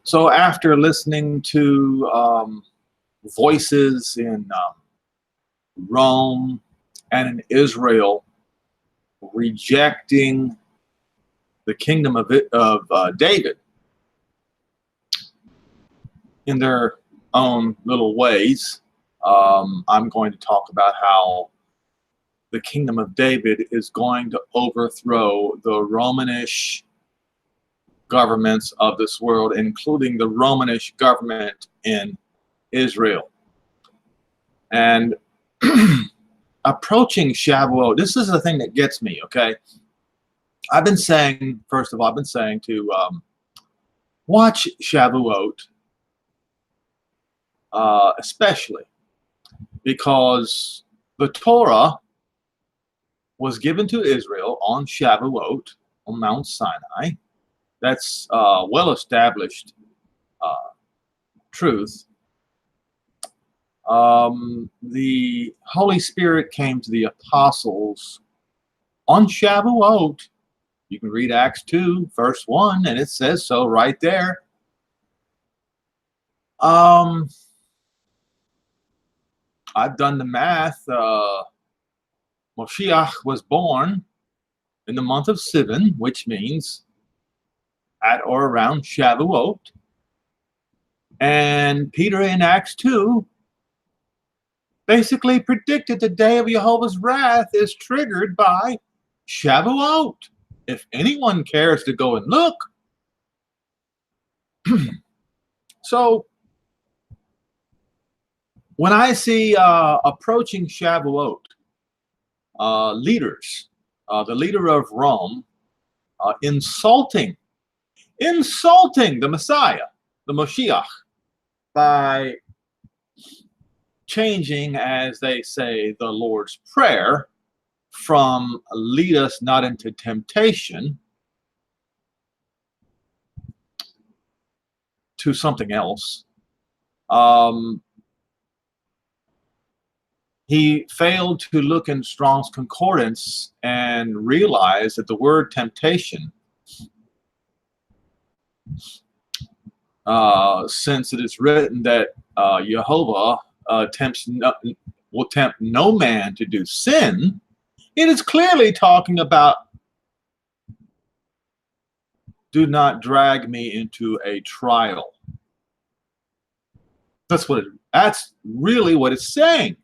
So after listening to voices in Rome and in Israel rejecting the kingdom of David in their own little ways, I'm going to talk about how the kingdom of David is going to overthrow the Romanish governments of this world, including the Romanish government in Israel. And approaching Shavuot, this is the thing that gets me, okay? I've been saying, first of all, I've been saying to watch Shavuot, especially because the Torah was given to Israel on Shavuot on Mount Sinai. That's well-established truth. The Holy Spirit came to the apostles on Shavuot. You can read Acts 2, verse 1, and it says so right there. I've done the math. Moshiach was born in the month of Sivan, which means at or around Shavuot. And Peter in Acts 2 basically predicted the day of Jehovah's wrath is triggered by Shavuot. If anyone cares to go and look. So when I see approaching Shavuot, leaders, the leader of Rome, insulting the Messiah, the Moshiach, by changing, as they say, the Lord's Prayer from lead us not into temptation to something else. He failed to look in Strong's Concordance and realize that the word temptation, since it is written that Jehovah will tempt no man to do sin, it is clearly talking about do not drag me into a trial. That's really what it's saying.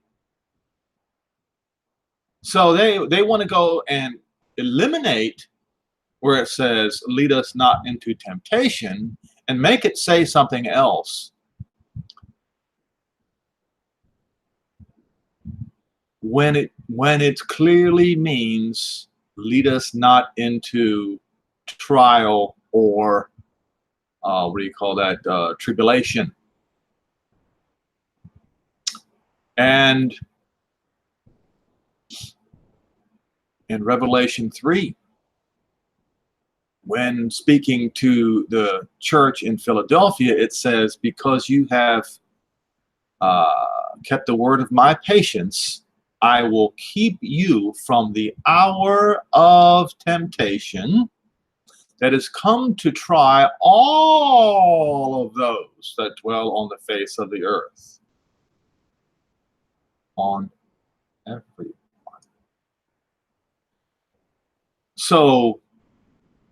So they want to go and eliminate where it says lead us not into temptation and make it say something else. When it clearly means lead us not into trial or what do you call that, tribulation. And in Revelation 3, when speaking to the church in Philadelphia, it says, because you have kept the word of my patience, I will keep you from the hour of temptation that has come to try all of those that dwell on the face of the earth. On everyone. So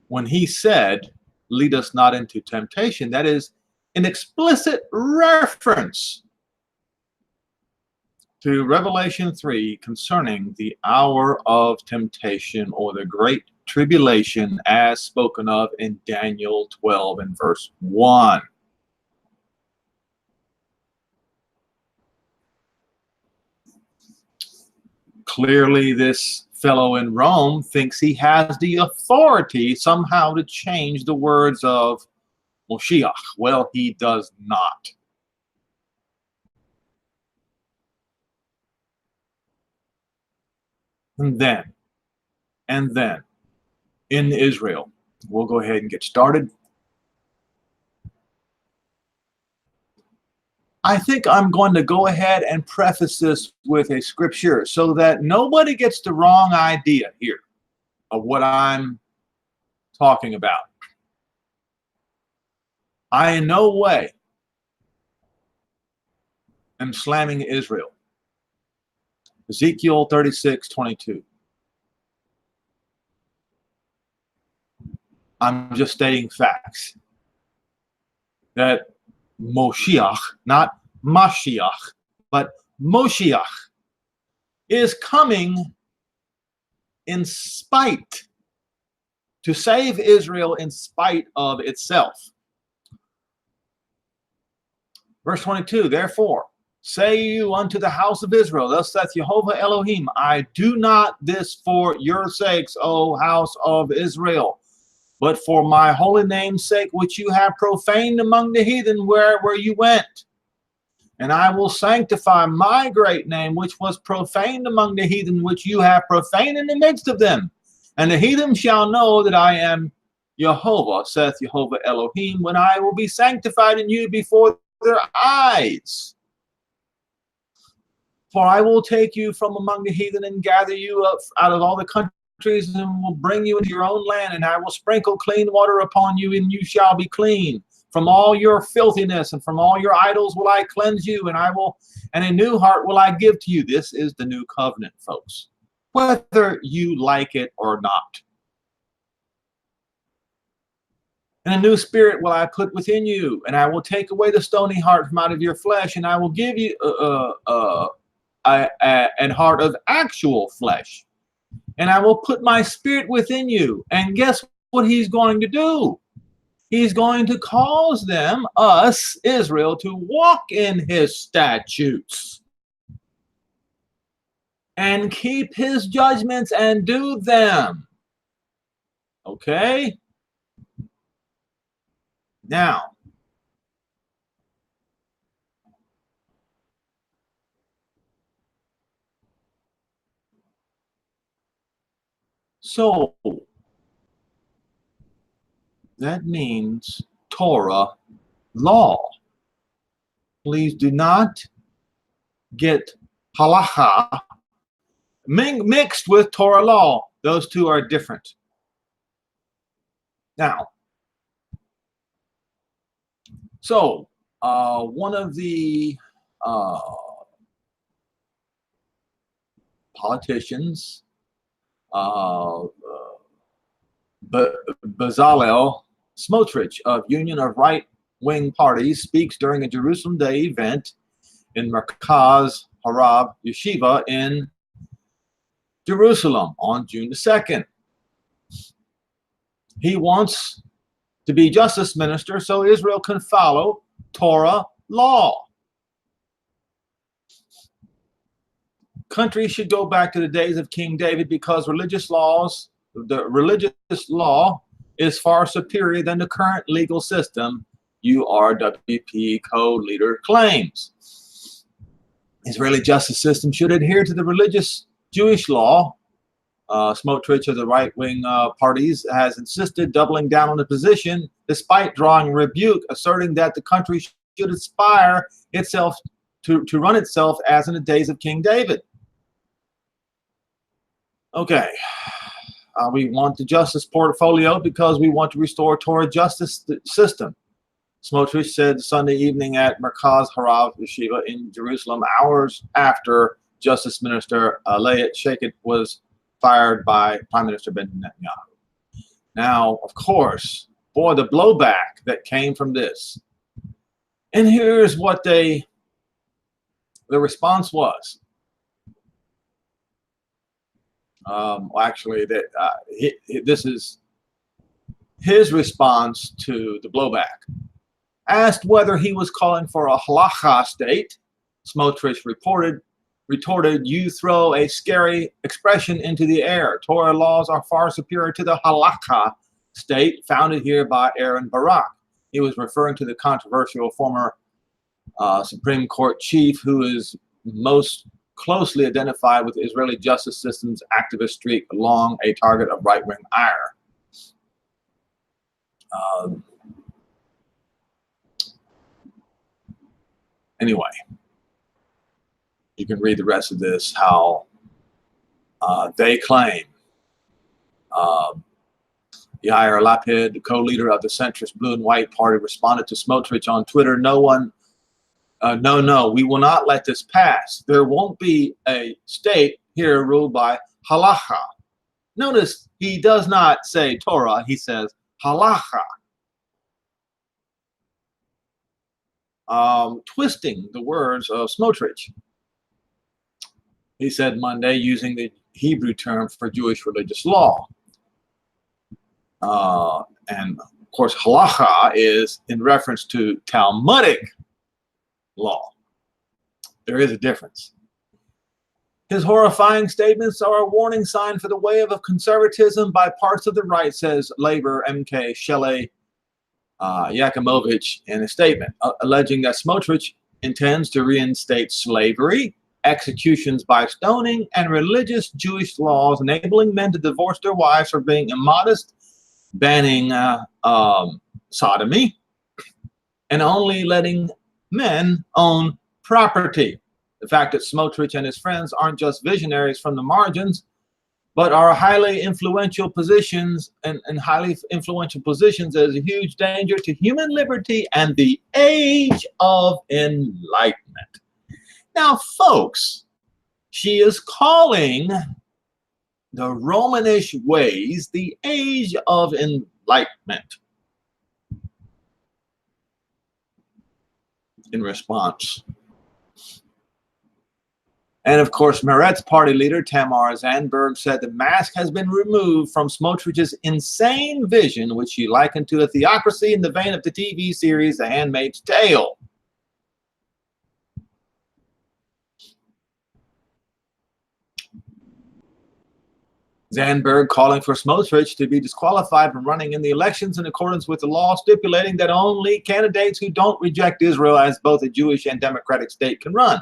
when he said, lead us not into temptation, that is an explicit reference to Revelation 3 concerning the hour of temptation or the great tribulation as spoken of in Daniel 12 and verse 1. Clearly, this fellow in Rome thinks he has the authority somehow to change the words of Moshiach. Well, he does not. And then, in Israel, we'll go ahead and get started. I think I'm going to go ahead and preface this with a scripture so that nobody gets the wrong idea here of what I'm talking about. I in no way am slamming Israel. Ezekiel 36:22. I'm just stating facts. That Moshiach, not Mashiach, but Moshiach, is coming in spite, to save Israel in spite of itself. Verse 22, therefore, say you unto the house of Israel, thus saith Jehovah Elohim, I do not this for your sakes, O house of Israel, but for my holy name's sake, which you have profaned among the heathen where you went. And I will sanctify my great name, which was profaned among the heathen, which you have profaned in the midst of them. And the heathen shall know that I am Jehovah, saith Jehovah Elohim, when I will be sanctified in you before their eyes. For I will take you from among the heathen and gather you up out of all the countries and will bring you into your own land, and I will sprinkle clean water upon you, and you shall be clean. From all your filthiness and from all your idols will I cleanse you, and a new heart will I give to you. This is the new covenant, folks, whether you like it or not. And a new spirit will I put within you, and I will take away the stony heart from out of your flesh, and I will give you an heart of actual flesh. And I will put my spirit within you. And guess what he's going to do? He's going to cause them, us, Israel, to walk in his statutes and keep his judgments and do them. Okay? Now, so that means Torah law. Please do not get halacha mixed with Torah law. Those two are different. Now, so one of the politicians, Bezalel Smotrich of Union of Right-Wing Parties, speaks during a Jerusalem Day event in Merkaz Harav Yeshiva in Jerusalem on June the 2nd. He wants to be justice minister so Israel can follow Torah law. Countries should go back to the days of King David because the religious law is far superior than the current legal system, URWP co-leader claims. Israeli justice system should adhere to the religious Jewish law. Smotrich of the right-wing parties has insisted, doubling down on the position despite drawing rebuke, asserting that the country should aspire itself to run itself as in the days of King David. Okay, we want the justice portfolio because we want to restore Torah justice system. Smotrich said Sunday evening at Merkaz Harav Yeshiva in Jerusalem, hours after Justice Minister Alayat Sheket was fired by Prime Minister Benjamin Netanyahu. Now, of course, boy, the blowback that came from this. And here's what the response was. This is his response to the blowback. Asked whether he was calling for a halacha state, Smotrich retorted, you throw a scary expression into the air. Torah laws are far superior to the halakha state founded here by Aaron Barak. He was referring to the controversial former Supreme Court chief who is most closely identified with the Israeli justice system's activist streak, long a target of right-wing ire. Anyway, you can read the rest of this, how they claim Yair Lapid, the co-leader of the centrist Blue and White Party, responded to Smotrich on Twitter, no, we will not let this pass. There won't be a state here ruled by halacha. Notice he does not say Torah, he says halacha. Twisting the words of Smotrich. He said Monday using the Hebrew term for Jewish religious law. And of course, halacha is in reference to Talmudic law. There is a difference. His horrifying statements are a warning sign for the wave of conservatism by parts of the right, says Labor MK Shelley Yakimovich in a statement, alleging that Smotrich intends to reinstate slavery, executions by stoning, and religious Jewish laws enabling men to divorce their wives for being immodest, banning sodomy, and only letting men own property. The fact that Smotrich and his friends aren't just visionaries from the margins, but are highly influential positions and highly influential positions is a huge danger to human liberty and the age of enlightenment. Now, folks, she is calling the Romanish ways the age of enlightenment. In response. And of course, Meretz party leader Tamar Zandberg said the mask has been removed from Smotrich's insane vision, which she likened to a theocracy in the vein of the TV series The Handmaid's Tale. Zandberg calling for Smotrich to be disqualified from running in the elections in accordance with the law stipulating that only candidates who don't reject Israel as both a Jewish and democratic state can run.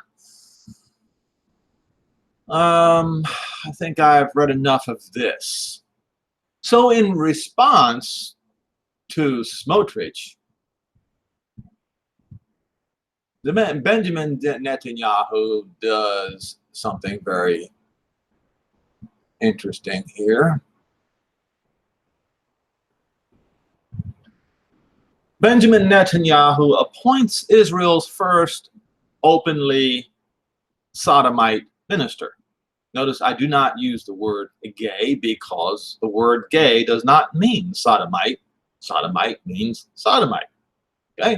I think I've read enough of this. So in response to Smotrich, Benjamin Netanyahu does something very interesting here. Benjamin Netanyahu appoints Israel's first openly sodomite minister. Notice I do not use the word gay because the word gay does not mean sodomite. Sodomite means sodomite. Okay?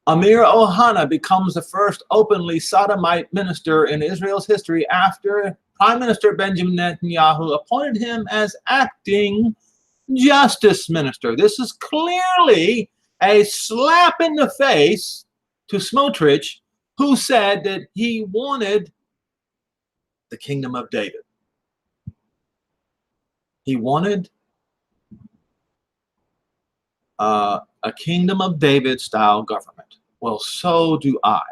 Amir Ohana becomes the first openly sodomite minister in Israel's history after Prime Minister Benjamin Netanyahu appointed him as acting justice minister. This is clearly a slap in the face to Smotrich, who said that he wanted the kingdom of David. He wanted a kingdom of David style government. Well, so do I.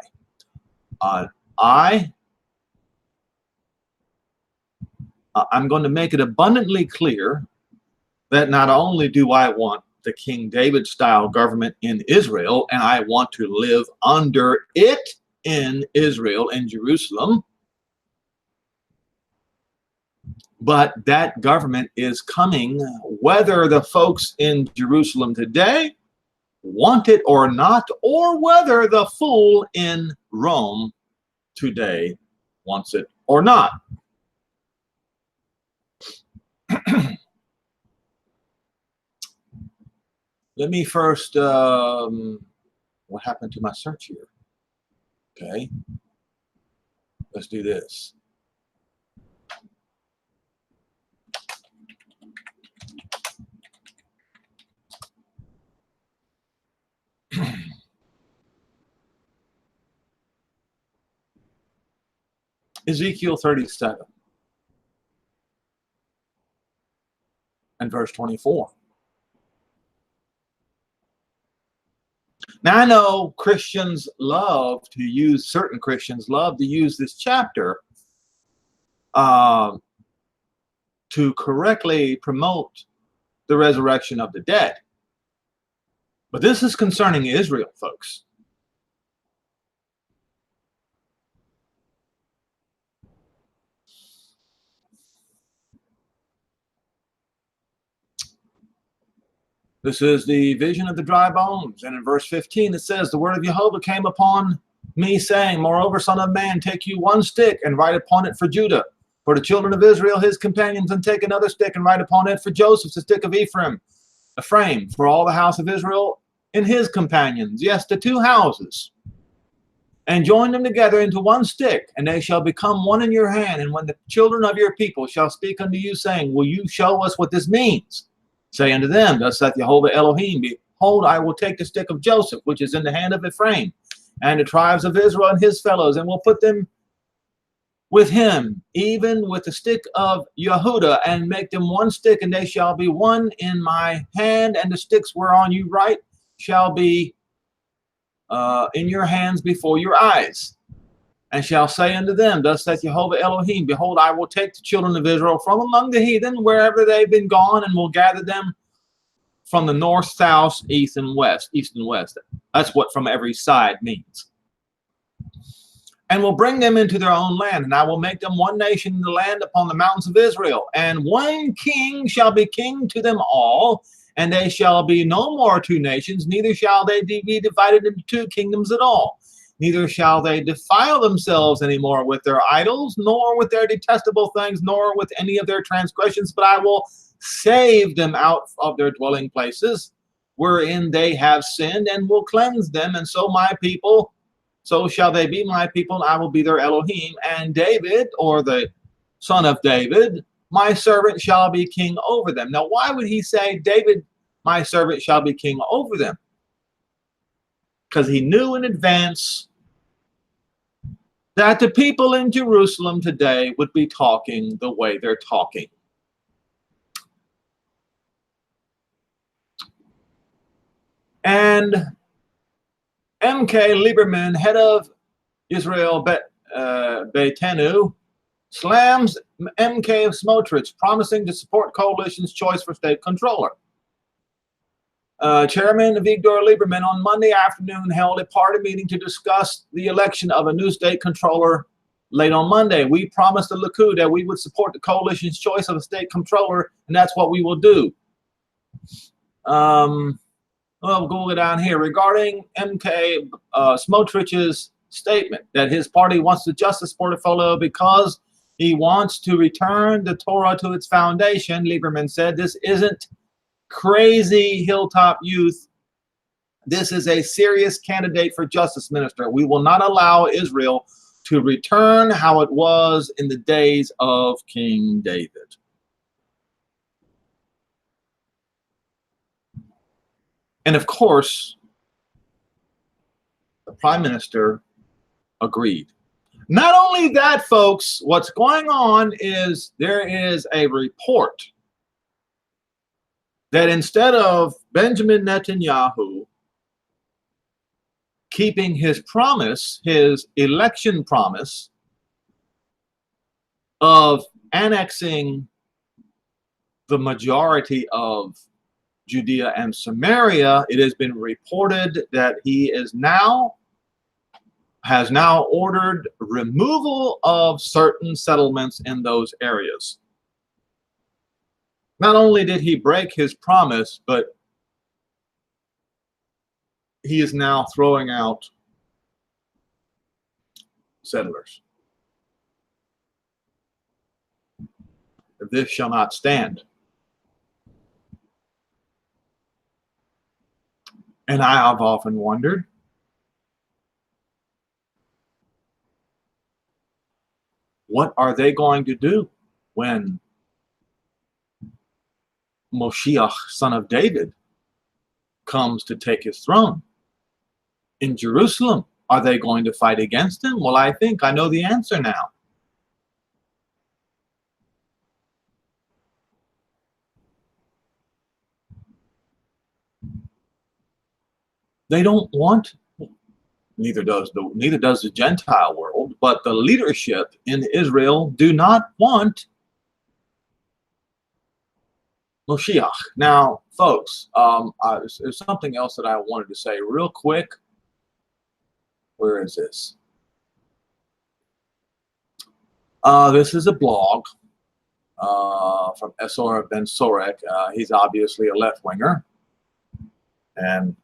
I'm going to make it abundantly clear that not only do I want the King David style government in Israel, and I want to live under it in Israel, in Jerusalem, but that government is coming whether the folks in Jerusalem today want it or not, or whether the fool in Rome today wants it or not. Let me first, what happened to my search here? Okay, let's do this. Ezekiel 37 and verse 24. Now I know Christians love to use, certain Christians love to use this chapter to correctly promote the resurrection of the dead. But this is concerning Israel, folks. This is the vision of the dry bones. And in verse 15 it says, the word of Jehovah came upon me, saying, moreover, son of man, take you one stick and write upon it for Judah, for the children of Israel his companions, and take another stick and write upon it for Joseph, the stick of Ephraim, for all the house of Israel and his companions, yes, the two houses, and join them together into one stick, and they shall become one in your hand. And when the children of your people shall speak unto you, saying, will you show us what this means? Say unto them, thus saith Jehovah Elohim, behold, I will take the stick of Joseph, which is in the hand of Ephraim, and the tribes of Israel and his fellows, and will put them with him, even with the stick of Yehudah, and make them one stick, and they shall be one in my hand, and the sticks whereon you write shall be in your hands before your eyes. And shall say unto them, thus saith Jehovah Elohim, behold, I will take the children of Israel from among the heathen, wherever they've been gone, and will gather them from the north, south, east, and west. East and west. That's what from every side means. And will bring them into their own land, and I will make them one nation in the land upon the mountains of Israel. And one king shall be king to them all, and they shall be no more two nations, neither shall they be divided into two kingdoms at all. Neither shall they defile themselves any more with their idols, nor with their detestable things, nor with any of their transgressions, but I will save them out of their dwelling places, wherein they have sinned, and will cleanse them. And so my people, so shall they be my people, and I will be their Elohim. And David, or the son of David, my servant, shall be king over them. Now, why would he say, David, my servant, shall be king over them? Because he knew in advance that the people in Jerusalem today would be talking the way they're talking. And M.K. Liberman, head of Israel Beitenu, slams M.K. Smotrich, promising to support coalition's choice for state controller. Chairman Avigdor Liberman on Monday afternoon held a party meeting to discuss the election of a new state controller late on Monday. We promised the Likud that we would support the coalition's choice of a state controller, and that's what we will do. Well, we'll go down here. Regarding M.K. Smotrich's statement that his party wants the justice portfolio because he wants to return the Torah to its foundation, Lieberman said, this isn't crazy hilltop youth. This is a serious candidate for justice minister. We will not allow Israel to return how it was in the days of King David. And of course, the prime minister agreed. Not only that, folks, what's going on is there is a report that instead of Benjamin Netanyahu keeping his promise, his election promise of annexing the majority of Judea and Samaria, it has been reported that he has now ordered removal of certain settlements in those areas. Not only did he break his promise, but he is now throwing out settlers. This shall not stand. And I have often wondered, what are they going to do when Moshiach, son of David, comes to take his throne in Jerusalem? Are they going to fight against him? Well, I think I know the answer now. They don't want, neither does the Gentile world, but the leadership in Israel do not want Moshiach. Now, folks, there's something else that I wanted to say real quick. Where is this? This is a blog from Esor Ben Sorek. He's obviously a left-winger. And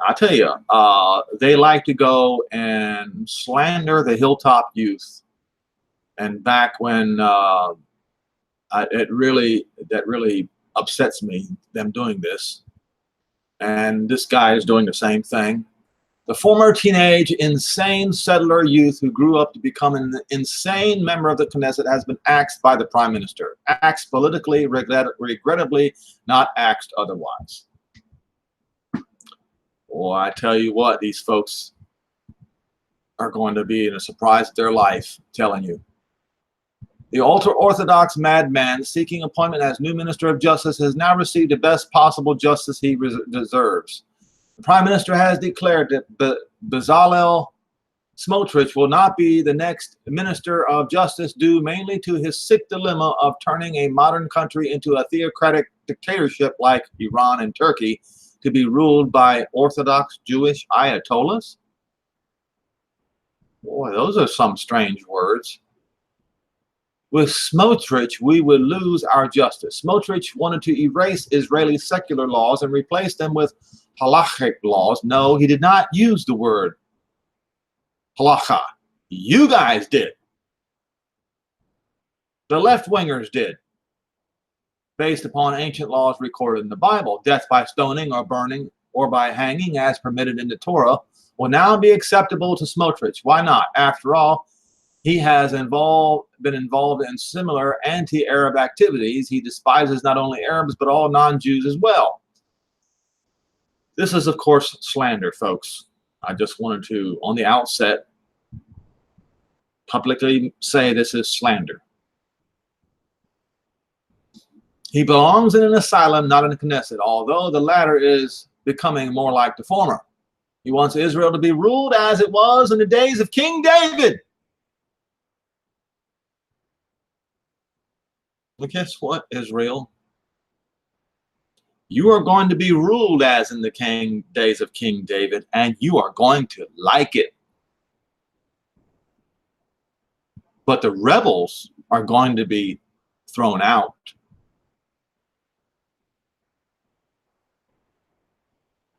I tell you, they like to go and slander the hilltop youth. And back when that really upsets me, them doing this. And this guy is doing the same thing. The former teenage insane settler youth who grew up to become an insane member of the Knesset has been axed by the prime minister. Axed politically, regrettably, not axed otherwise. Well, I tell you what, these folks are going to be in a surprise of their life, I'm telling you. The ultra-Orthodox madman seeking appointment as new Minister of Justice has now received the best possible justice he deserves. The Prime Minister has declared that Bezalel Smotrich will not be the next Minister of Justice due mainly to his sick dilemma of turning a modern country into a theocratic dictatorship like Iran and Turkey to be ruled by Orthodox Jewish Ayatollahs. Boy, those are some strange words. With Smotrich, we would lose our justice. Smotrich wanted to erase Israeli secular laws and replace them with halachic laws. No, he did not use the word halacha. You guys did. The left-wingers did. Based upon ancient laws recorded in the Bible, death by stoning or burning or by hanging as permitted in the Torah will now be acceptable to Smotrich. Why not? After all, he has been involved in similar anti-Arab activities. He despises not only Arabs, but all non-Jews as well. This is, of course, slander, folks. I just wanted to, on the outset, publicly say this is slander. He belongs in an asylum, not in a Knesset, although the latter is becoming more like the former. He wants Israel to be ruled as it was in the days of King David. Well, guess what, Israel? You are going to be ruled as in the days of King David, and you are going to like it. But the rebels are going to be thrown out.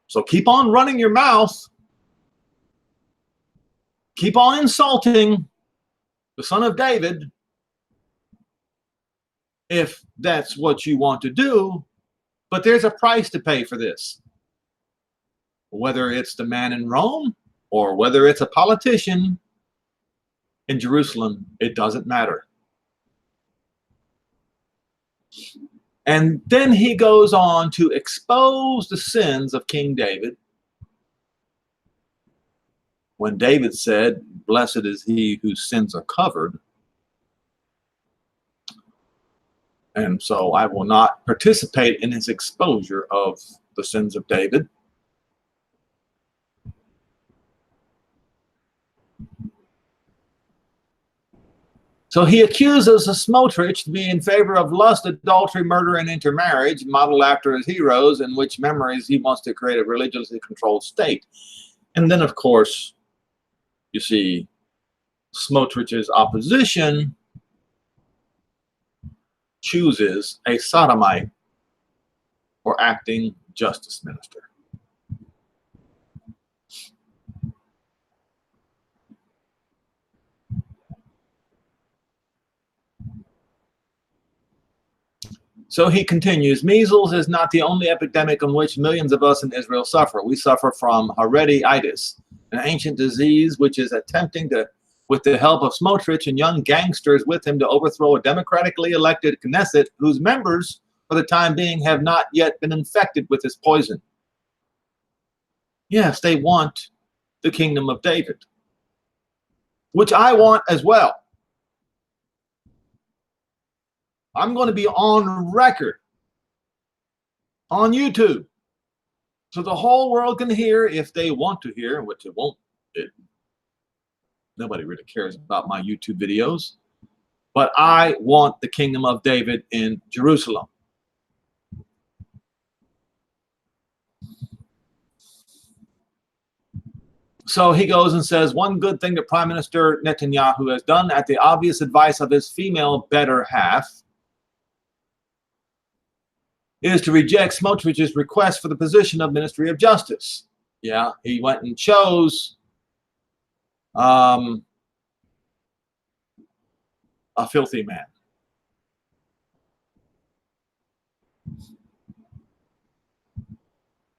So keep on running your mouth. Keep on insulting the son of David, if that's what you want to do, but there's a price to pay for this. Whether it's the man in Rome or whether it's a politician in Jerusalem, it doesn't matter. And then he goes on to expose the sins of King David. When David said, "Blessed is he whose sins are covered." And so I will not participate in his exposure of the sins of David. So he accuses Smotrich to be in favor of lust, adultery, murder, and intermarriage, modeled after his heroes, in which memories he wants to create a religiously controlled state. And then, of course, you see Smotrich's opposition chooses a sodomite for acting justice minister. So he continues, measles is not the only epidemic on which millions of us in Israel suffer. We suffer from Haredi-itis, an ancient disease which is attempting to, with the help of Smotrich and young gangsters with him, to overthrow a democratically elected Knesset whose members, for the time being, have not yet been infected with this poison. Yes, they want the kingdom of David, which I want as well. I'm going to be on record on YouTube so the whole world can hear, if they want to hear, which it won't. Nobody really cares about my YouTube videos. But I want the kingdom of David in Jerusalem. So he goes and says, one good thing that Prime Minister Netanyahu has done, at the obvious advice of his female better half, is to reject Smotrich's request for the position of Ministry of Justice. Yeah, he went and chose a filthy man.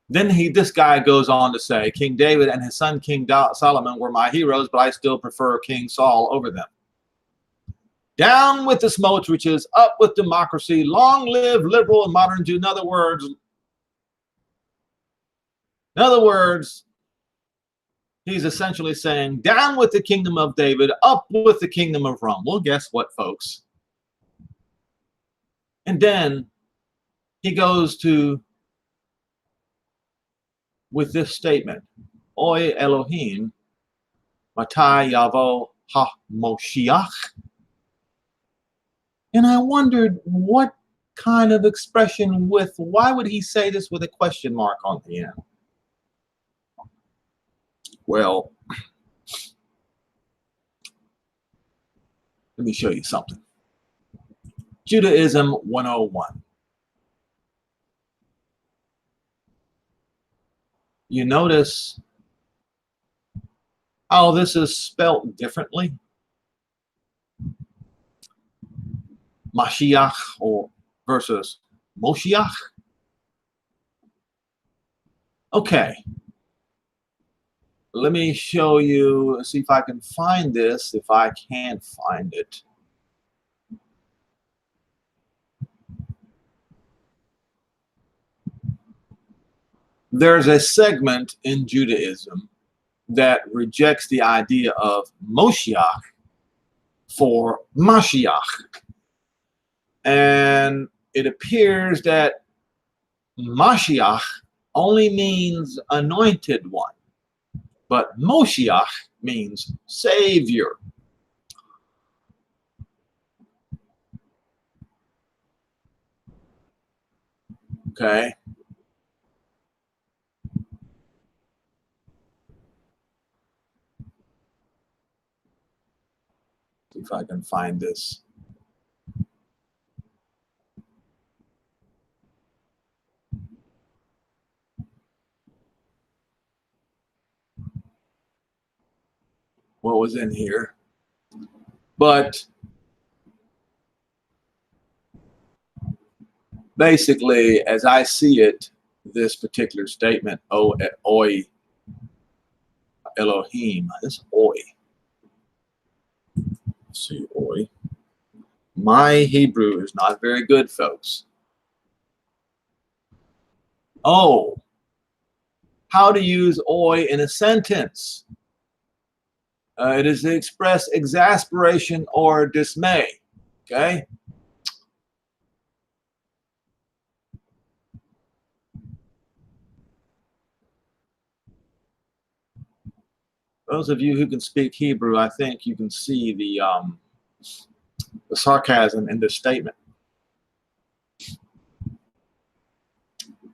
Then this guy goes on to say, King David and his son King Solomon were my heroes, but I still prefer King Saul over them. Down with the Smotriches, up with democracy, long live liberal and modern Jew. In other words, he's essentially saying, down with the kingdom of David, up with the kingdom of Rome. Well, guess what, folks? And then he goes with this statement, Oy Elohim, Matai Yavo Ha-Moshiach. And I wondered what kind of expression why would he say this with a question mark on the end? Well, let me show you something. Judaism 101. You notice how this is spelt differently? Mashiach or versus Moshiach. Okay. Let me show you, see if I can find this, if I can't find it. There's a segment in Judaism that rejects the idea of Moshiach for Mashiach. And it appears that Mashiach only means anointed one, but Moshiach means Savior. Okay. See if I can find this. What was in here? But basically, as I see it, this particular statement, Oy Elohim, this Oy. Let's see, Oy. My Hebrew is not very good, folks. Oh, how to use Oy in a sentence. It is to express exasperation or dismay. Okay. Those of you who can speak Hebrew, I think you can see the sarcasm in this statement.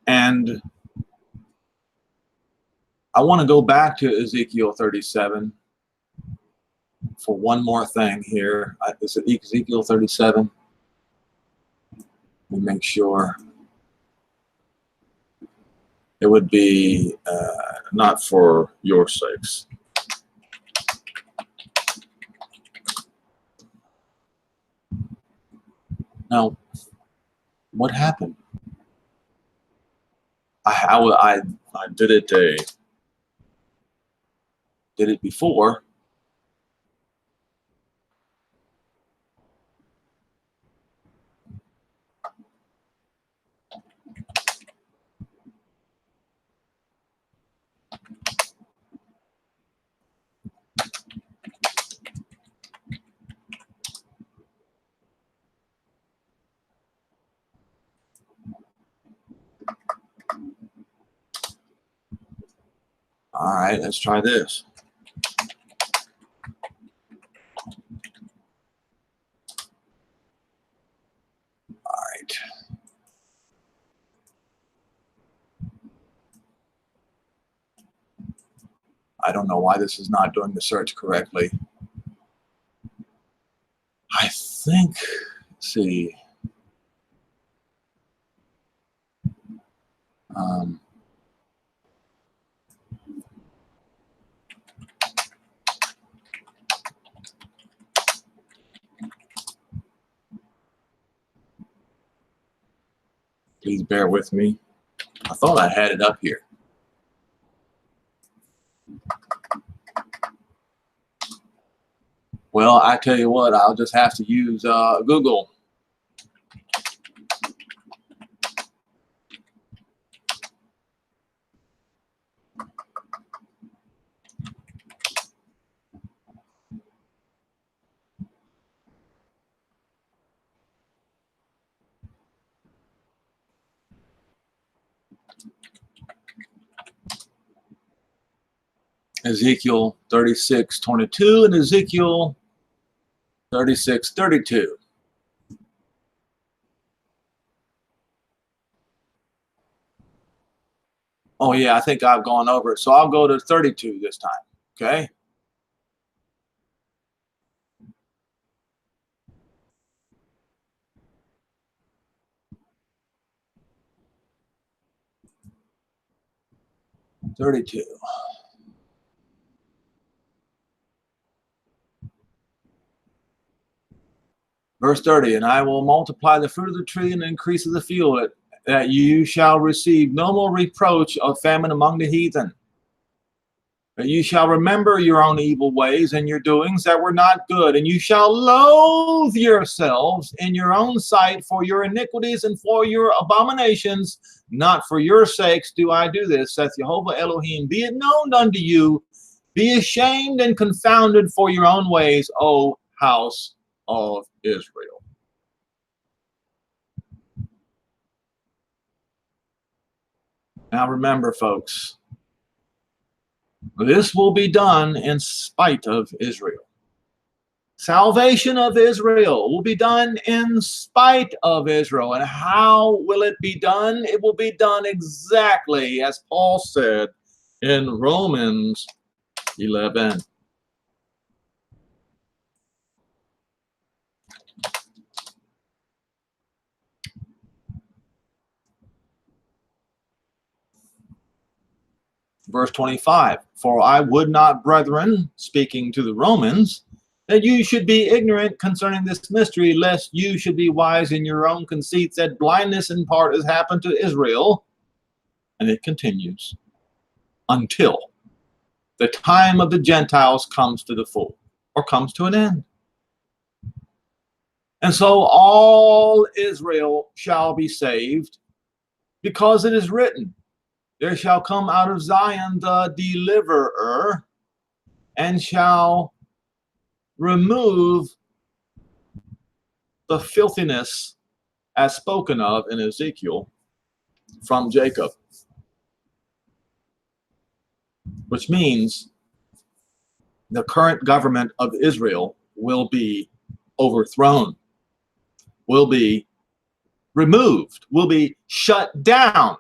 And I want to go back to Ezekiel 37 for one more thing here. Is it Ezekiel 37? Let me make sure. It would be not for your sakes. Now, what happened? I did it before. All right, let's try this. All right. I don't know why this is not doing the search correctly. I think, let's see. Please bear with me. I thought I had it up here. Well, I tell you what, I'll just have to use Google. Ezekiel 36:22 and Ezekiel 36:32. Oh yeah, I think I've gone over it. So I'll go to 32 this time. Okay. "32. Verse 30, and I will multiply the fruit of the tree and the increase of the field, that you shall receive no more reproach of famine among the heathen. That you shall remember your own evil ways and your doings that were not good, and you shall loathe yourselves in your own sight for your iniquities and for your abominations. Not for your sakes do I do this, saith Jehovah Elohim. Be it known unto you, be ashamed and confounded for your own ways, O house of Israel." Now remember, folks, this will be done in spite of Israel. Salvation of Israel will be done in spite of Israel. And how will it be done? It will be done exactly as Paul said in Romans 11. Verse 25, "For I would not, brethren," speaking to the Romans, "that you should be ignorant concerning this mystery, lest you should be wise in your own conceits, that blindness in part has happened to Israel." And it continues, "until the time of the Gentiles comes to the full," or comes to an end. And so all Israel shall be saved, because it is written, "There shall come out of Zion the deliverer, and shall remove the filthiness," as spoken of in Ezekiel, "from Jacob." Which means the current government of Israel will be overthrown, will be removed, will be shut down.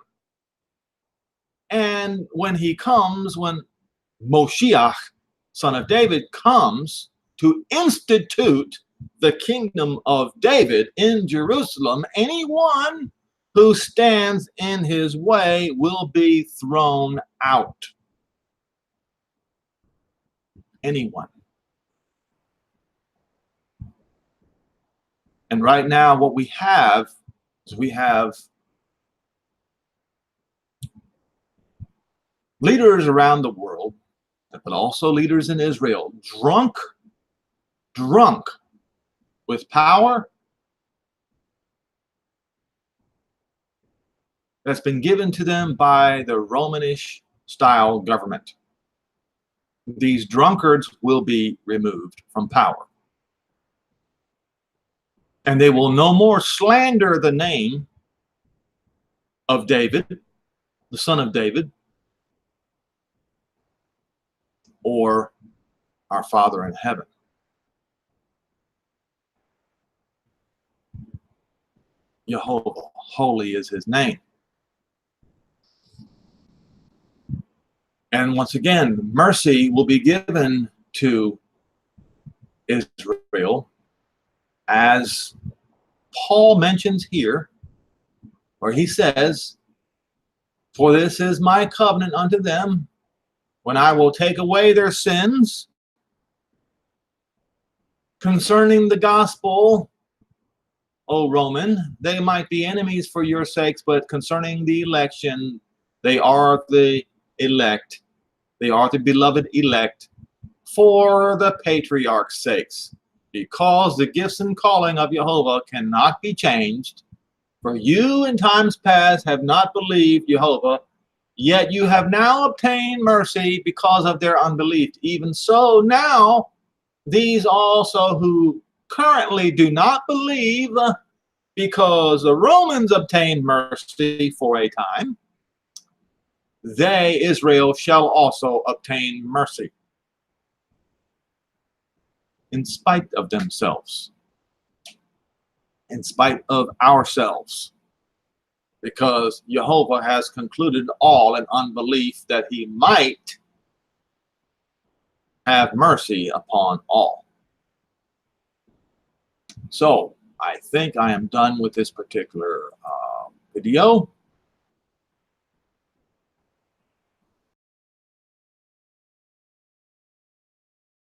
And when he comes, when Moshiach, son of David, comes to institute the kingdom of David in Jerusalem, anyone who stands in his way will be thrown out. Anyone. And right now what we have is we have leaders around the world, but also leaders in Israel, drunk with power that's been given to them by the Romanish style government. These drunkards will be removed from power. And they will no more slander the name of David, the son of David, or our Father in heaven. Jehovah, holy is his name. And once again, mercy will be given to Israel, as Paul mentions here, where he says, For this is my covenant unto them, when I will take away their sins. Concerning the gospel, O Roman, they might be enemies for your sakes, but concerning the election, they are the elect. They are the beloved elect for the patriarch's sakes, because the gifts and calling of Jehovah cannot be changed. For you in times past have not believed Jehovah, yet you have now obtained mercy because of their unbelief. Even so, now these also who currently do not believe, because the Romans obtained mercy for a time, they, Israel, shall also obtain mercy in spite of themselves, in spite of ourselves, because Jehovah has concluded all in unbelief, that he might have mercy upon all. So I think I am done with this particular video.